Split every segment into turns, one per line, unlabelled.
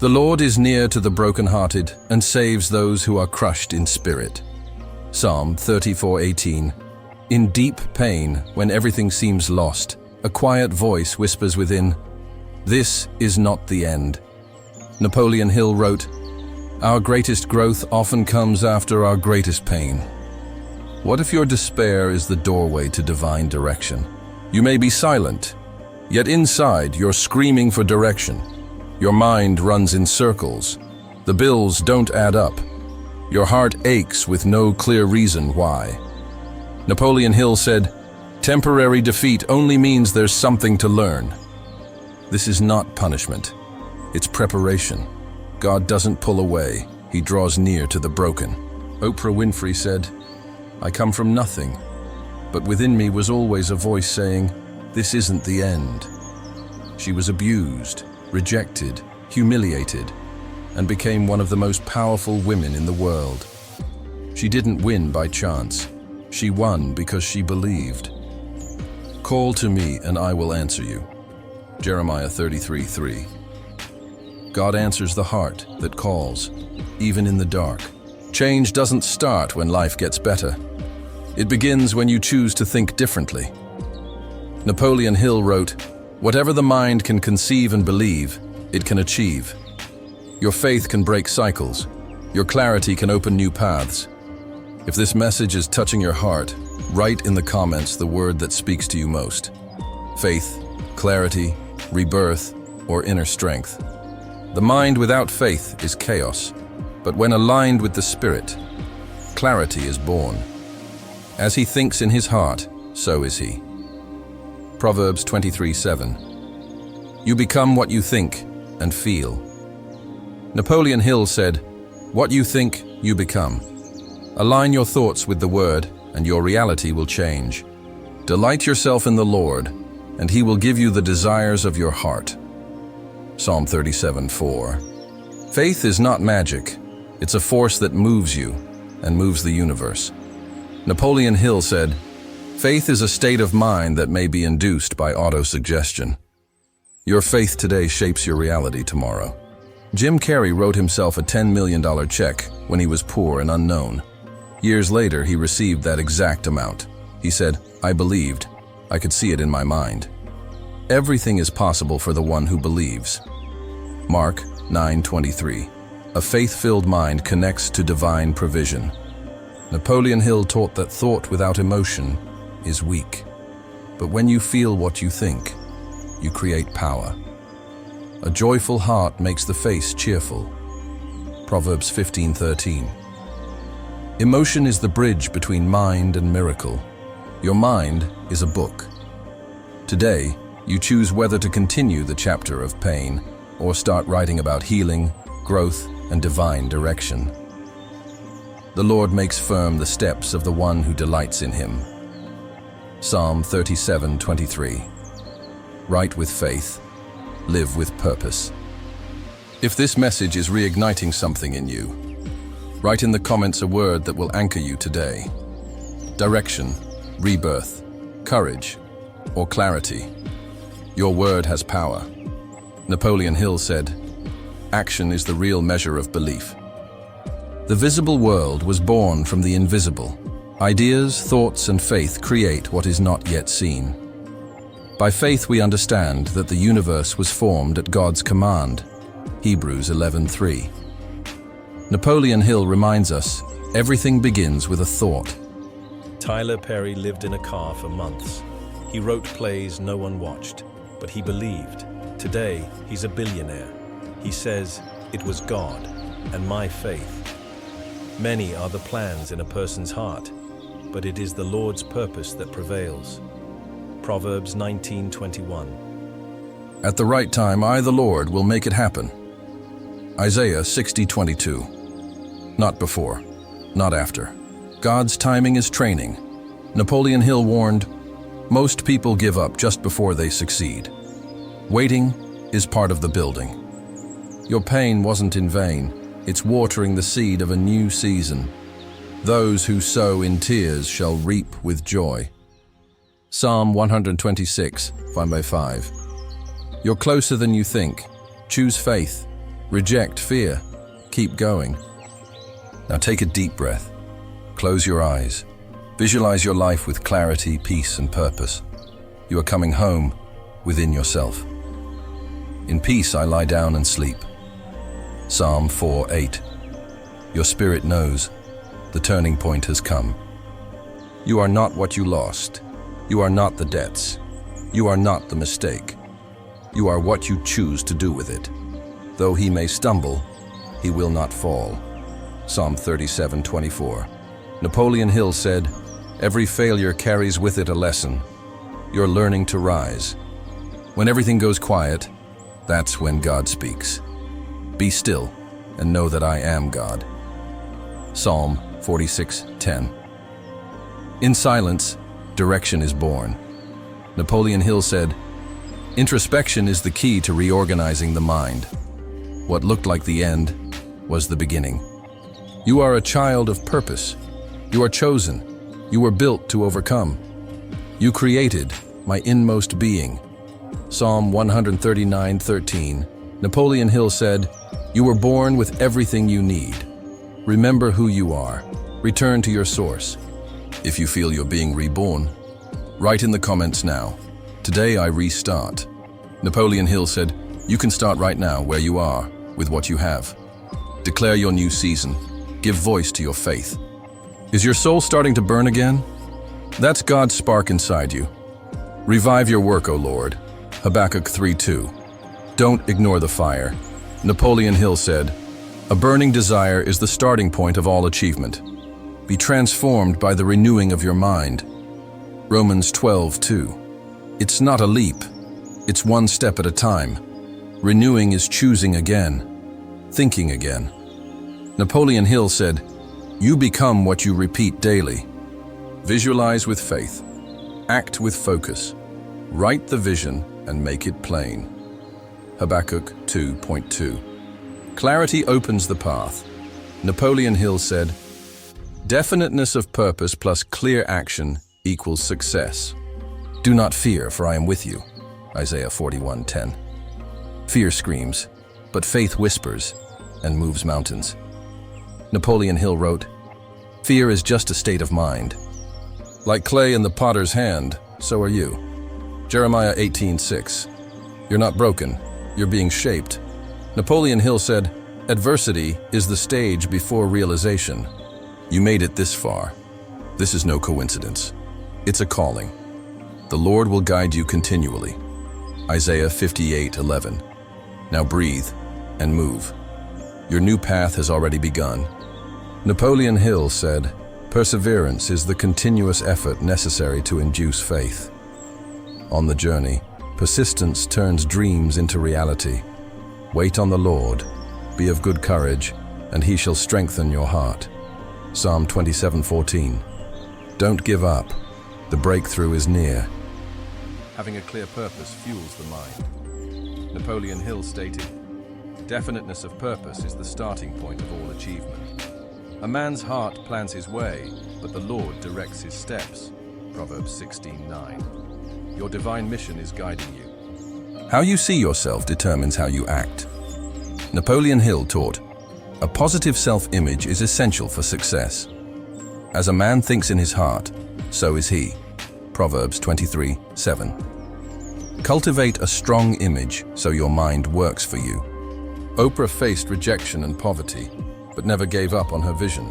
The Lord is near to the brokenhearted and saves those who are crushed in spirit. Psalm 34:18. In deep pain, when everything seems lost, a quiet voice whispers within, "This is not the end." Napoleon Hill wrote, "Our greatest growth often comes after our greatest pain." What if your despair is the doorway to divine direction? You may be silent, yet inside you're screaming for direction. Your mind runs in circles. The bills don't add up. Your heart aches with no clear reason why. Napoleon Hill said, "Temporary defeat only means there's something to learn." This is not punishment. It's preparation. God doesn't pull away. He draws near to the broken. Oprah Winfrey said, "I come from nothing, but within me was always a voice saying, 'This isn't the end.'" She was abused, rejected, humiliated, and became one of the most powerful women in the world. She didn't win by chance. She won because she believed. "Call to me and I will answer you." Jeremiah 33:3. God answers the heart that calls, even in the dark. Change doesn't start when life gets better. It begins when you choose to think differently. Napoleon Hill wrote, "Whatever the mind can conceive and believe, it can achieve." Your faith can break cycles. Your clarity can open new paths. If this message is touching your heart, write in the comments the word that speaks to you most. Faith, clarity, rebirth, or inner strength. The mind without faith is chaos, but when aligned with the Spirit, clarity is born. As he thinks in his heart, so is he. Proverbs 23:7. You become what you think and feel. Napoleon Hill said, "What you think, you become." Align your thoughts with the Word, and your reality will change. Delight yourself in the Lord, and He will give you the desires of your heart. Psalm 37:4. Faith is not magic. It's a force that moves you and moves the universe. Napoleon Hill said, "Faith is a state of mind that may be induced by autosuggestion." Your faith today shapes your reality tomorrow. Jim Carrey wrote himself a $10 million check when he was poor and unknown. Years later, he received that exact amount. He said, "I believed. I could see it in my mind." Everything is possible for the one who believes. Mark 9:23. A faith-filled mind connects to divine provision. Napoleon Hill taught that thought without emotion is weak. But when you feel what you think, you create power. A joyful heart makes the face cheerful. Proverbs 15:13. Emotion is the bridge between mind and miracle. Your mind is a book. Today, you choose whether to continue the chapter of pain or start writing about healing, growth, and divine direction. The Lord makes firm the steps of the one who delights in him. Psalm 37:23. Write with faith, live with purpose. If this message is reigniting something in you, write in the comments a word that will anchor you today. Direction, rebirth, courage, or clarity. Your word has power. Napoleon Hill said, "Action is the real measure of belief." The visible world was born from the invisible. Ideas, thoughts, and faith create what is not yet seen. By faith we understand that the universe was formed at God's command. Hebrews 11:3. Napoleon Hill reminds us, everything begins with a thought.
Tyler Perry lived in a car for months. He wrote plays no one watched, but he believed. Today, he's a billionaire. He says, "It was God and my faith." Many are the plans in a person's heart, but it is the Lord's purpose that prevails. Proverbs 19:21.
At the right time, I, the Lord, will make it happen. Isaiah 60:22. Not before, not after. God's timing is training. Napoleon Hill warned, most people give up just before they succeed. Waiting is part of the building. Your pain wasn't in vain. It's watering the seed of a new season. Those who sow in tears shall reap with joy. Psalm 126, 5:5. You're closer than you think. Choose faith. Reject fear. Keep going. Now take a deep breath. Close your eyes. Visualize your life with clarity, peace, and purpose. You are coming home within yourself. In peace I lie down and sleep. Psalm 4:8. Your spirit knows the turning point has come. You are not what you lost. You are not the debts. You are not the mistake. You are what you choose to do with it. Though he may stumble, he will not fall. Psalm 37:24. Napoleon Hill said, "Every failure carries with it a lesson. You're learning to rise. When everything goes quiet, that's when God speaks. Be still and know that I am God." Psalm 46:10. In silence, direction is born. Napoleon Hill said, "Introspection is the key to reorganizing the mind. What looked like the end was the beginning." You are a child of purpose. You are chosen. You were built to overcome. You created my inmost being. Psalm 139:13. Napoleon Hill said, "You were born with everything you need. Remember who you are. Return to your source." If you feel you're being reborn, write in the comments now, "Today I restart." Napoleon Hill said, "You can start right now where you are with what you have. Declare your new season. Give voice to your faith." Is your soul starting to burn again? That's God's spark inside you. Revive your work, O Lord. Habakkuk 3:2. Don't ignore the fire. Napoleon Hill said, "A burning desire is the starting point of all achievement. Be transformed by the renewing of your mind." Romans 12:2. It's not a leap. It's one step at a time. Renewing is choosing again, thinking again. Napoleon Hill said, "You become what you repeat daily." Visualize with faith. Act with focus. Write the vision and make it plain. Habakkuk 2:2. Clarity opens the path. Napoleon Hill said, "Definiteness of purpose plus clear action equals success. Do not fear, for I am with you." Isaiah 41:10. Fear screams, but faith whispers and moves mountains. Napoleon Hill wrote, "Fear is just a state of mind. Like clay in the potter's hand, so are you." Jeremiah 18:6. You're not broken, you're being shaped. Napoleon Hill said, "Adversity is the stage before realization." You made it this far. This is no coincidence. It's a calling. The Lord will guide you continually. Isaiah 58:11. Now breathe and move. Your new path has already begun. Napoleon Hill said, "Perseverance is the continuous effort necessary to induce faith." On the journey, persistence turns dreams into reality. Wait on the Lord, be of good courage, and he shall strengthen your heart. Psalm 27:14. Don't give up. The breakthrough is near. Having a clear purpose fuels the mind. Napoleon Hill stated, "Definiteness of purpose is the starting point of all achievement. A man's heart plans his way, but the Lord directs his steps." Proverbs 16:9. Your divine mission is guiding you. How you see yourself determines how you act. Napoleon Hill taught, "A positive self-image is essential for success. As a man thinks in his heart, so is he." Proverbs 23:7. Cultivate a strong image so your mind works for you. Oprah faced rejection and poverty, but never gave up on her vision.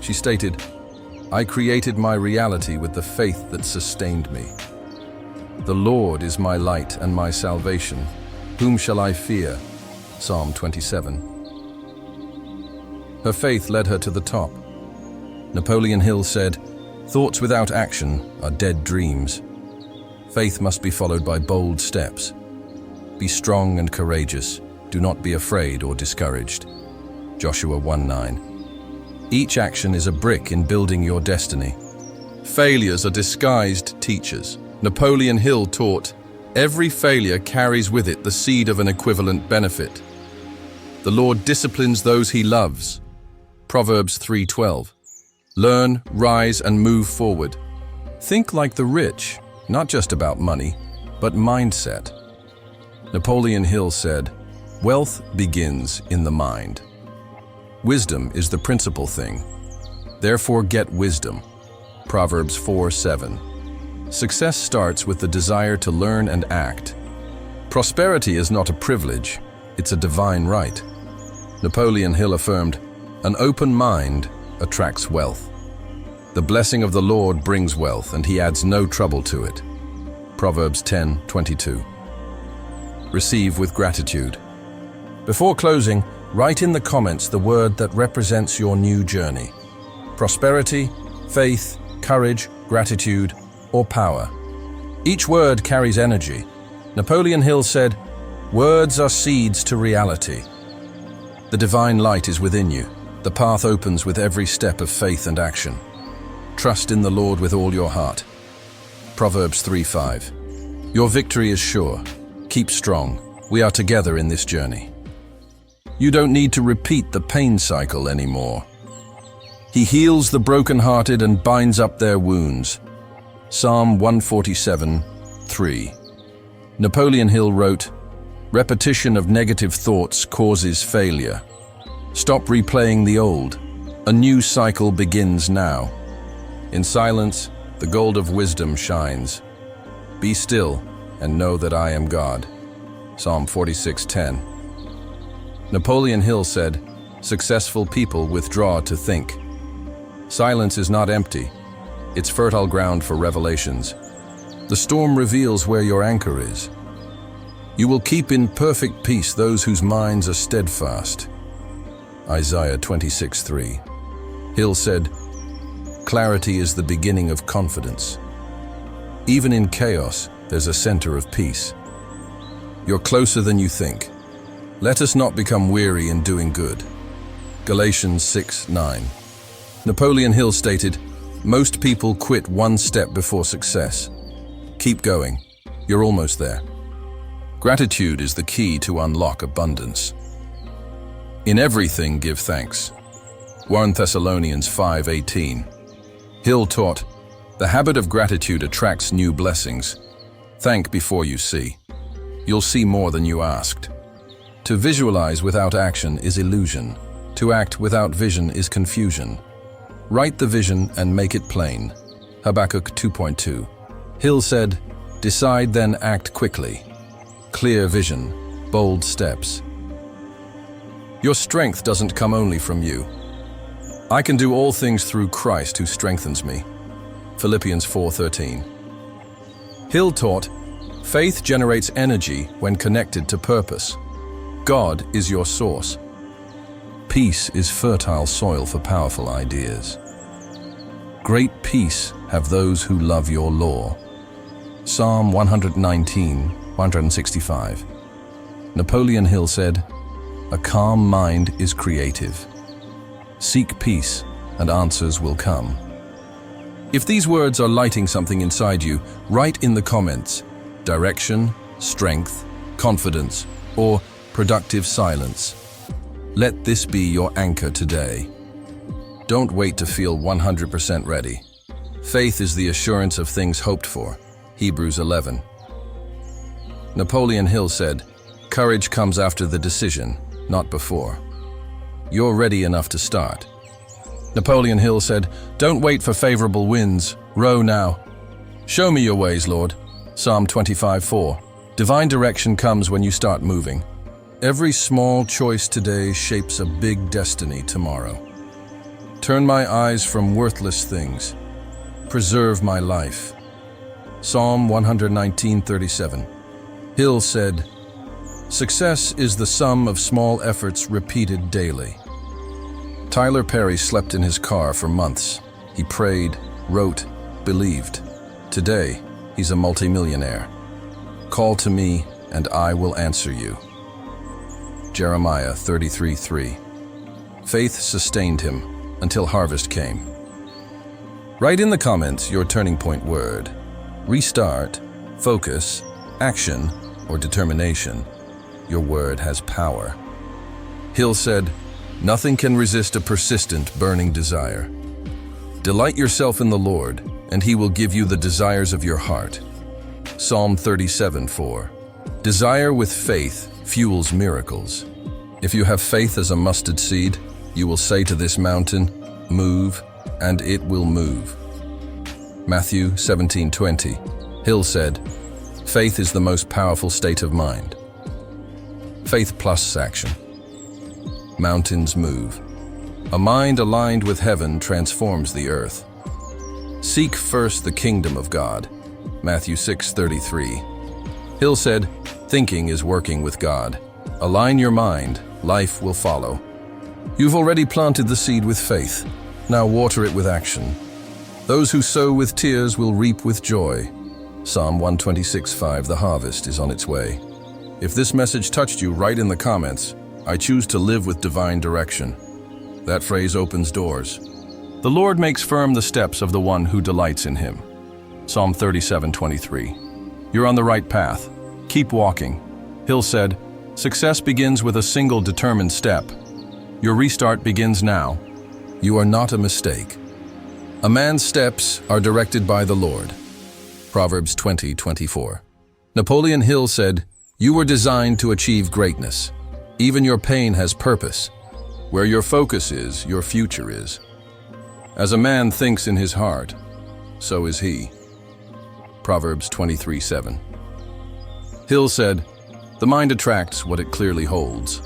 She stated, "I created my reality with the faith that sustained me. The Lord is my light and my salvation. Whom shall I fear?" Psalm 27. Her faith led her to the top. Napoleon Hill said, "Thoughts without action are dead dreams. Faith must be followed by bold steps. Be strong and courageous. Do not be afraid or discouraged." Joshua 1:9. Each action is a brick in building your destiny. Failures are disguised teachers. Napoleon Hill taught, "Every failure carries with it the seed of an equivalent benefit. The Lord disciplines those he loves." Proverbs 3:12. Learn, rise, and move forward. Think like the rich, not just about money, but mindset. Napoleon Hill said, Wealth begins in the mind. Wisdom is the principal thing. Therefore get wisdom. Proverbs 4:7. Success starts with the desire to learn and act. Prosperity is not a privilege, it's a divine right. Napoleon Hill affirmed, "An open mind attracts wealth. The blessing of the Lord brings wealth, and he adds no trouble to it." Proverbs 10:22. Receive with gratitude. Before closing, write in the comments the word that represents your new journey. Prosperity, faith, courage, gratitude, or power. Each word carries energy. Napoleon Hill said, "Words are seeds to reality." The divine light is within you. The path opens with every step of faith and action. Trust in the Lord with all your heart. Proverbs 3:5. Your victory is sure. Keep strong. We are together in this journey. You don't need to repeat the pain cycle anymore. He heals the brokenhearted and binds up their wounds. Psalm 147:3. Napoleon Hill wrote, "Repetition of negative thoughts causes failure. Stop replaying the old. A new cycle begins now. In silence, the gold of wisdom shines. Be still and know that I am God." Psalm 46:10. Napoleon Hill said, "Successful people withdraw to think." Silence is not empty. It's fertile ground for revelations. The storm reveals where your anchor is. You will keep in perfect peace those whose minds are steadfast. Isaiah 26:3. Hill said, "Clarity is the beginning of confidence. Even in chaos, there's a center of peace. You're closer than you think. Let us not become weary in doing good." Galatians 6:9. Napoleon Hill stated, "Most people quit one step before success. Keep going. You're almost there." Gratitude is the key to unlock abundance. In everything give thanks. 1 Thessalonians 5:18. Hill taught, "The habit of gratitude attracts new blessings. Thank before you see. You'll see more than you asked." To visualize without action is illusion. To act without vision is confusion. Write the vision and make it plain. Habakkuk 2:2. Hill said, "Decide then act quickly. Clear vision, bold steps." Your strength doesn't come only from you. "I can do all things through Christ who strengthens me." Philippians 4:13. Hill taught, "Faith generates energy when connected to purpose. God is your source." Peace is fertile soil for powerful ideas. Great peace have those who love your law. Psalm 119:165. Napoleon Hill said, "A calm mind is creative. Seek peace and answers will come." If these words are lighting something inside you, write in the comments, direction, strength, confidence, or productive silence. Let this be your anchor today. Don't wait to feel 100% ready. Faith is the assurance of things hoped for. Hebrews 11. Napoleon Hill said, "Courage comes after the decision, not before." You're ready enough to start. Napoleon Hill said, "Don't wait for favorable winds, row now. Show me your ways, Lord." Psalm 25:4. Divine direction comes when you start moving. Every small choice today shapes a big destiny tomorrow. Turn my eyes from worthless things. Preserve my life. Psalm 119:37. Hill said, "Success is the sum of small efforts repeated daily." Tyler Perry slept in his car for months. He prayed, wrote, believed. Today, he's a multimillionaire. Call to me, and I will answer you. Jeremiah 33:3. Faith sustained him until harvest came. Write in the comments your turning point word. Restart, focus, action, or determination. Your word has power. Hill said, "Nothing can resist a persistent, burning desire. Delight yourself in the Lord, and He will give you the desires of your heart." Psalm 37:4. Desire with faith fuels miracles. If you have faith as a mustard seed, you will say to this mountain, "Move," and it will move. Matthew 17:20. Hill said, "Faith is the most powerful state of mind." Faith plus action. Mountains move. A mind aligned with heaven transforms the earth. Seek first the kingdom of God. Matthew 6:33. Hill said, "Thinking is working with God. Align your mind, life will follow." You've already planted the seed with faith. Now water it with action. Those who sow with tears will reap with joy. Psalm 126:5. The harvest is on its way. If this message touched you, write in the comments, "I choose to live with divine direction." That phrase opens doors. The Lord makes firm the steps of the one who delights in him. Psalm 37:23. You're on the right path. Keep walking. Hill said, "Success begins with a single determined step. Your restart begins now." You are not a mistake. A man's steps are directed by the Lord. Proverbs 20:24. Napoleon Hill said, "You were designed to achieve greatness. Even your pain has purpose. Where your focus is, your future is. As a man thinks in his heart, so is he." Proverbs 23:7. Hill said, "The mind attracts what it clearly holds."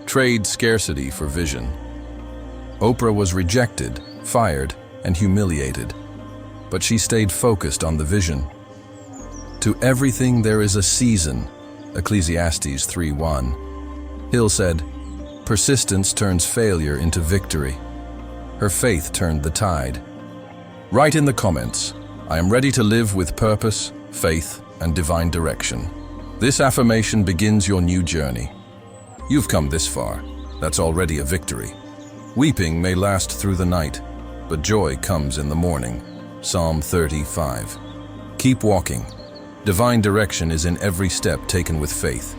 Trade scarcity for vision. Oprah was rejected, fired, and humiliated, but she stayed focused on the vision. To everything there is a season, Ecclesiastes 3:1. Hill said, "Persistence turns failure into victory." Her faith turned the tide. Write in the comments, "I am ready to live with purpose, faith, and divine direction." This affirmation begins your new journey. You've come this far. That's already a victory. Weeping may last through the night, but joy comes in the morning. Psalm 35. Keep walking. Divine direction is in every step taken with faith.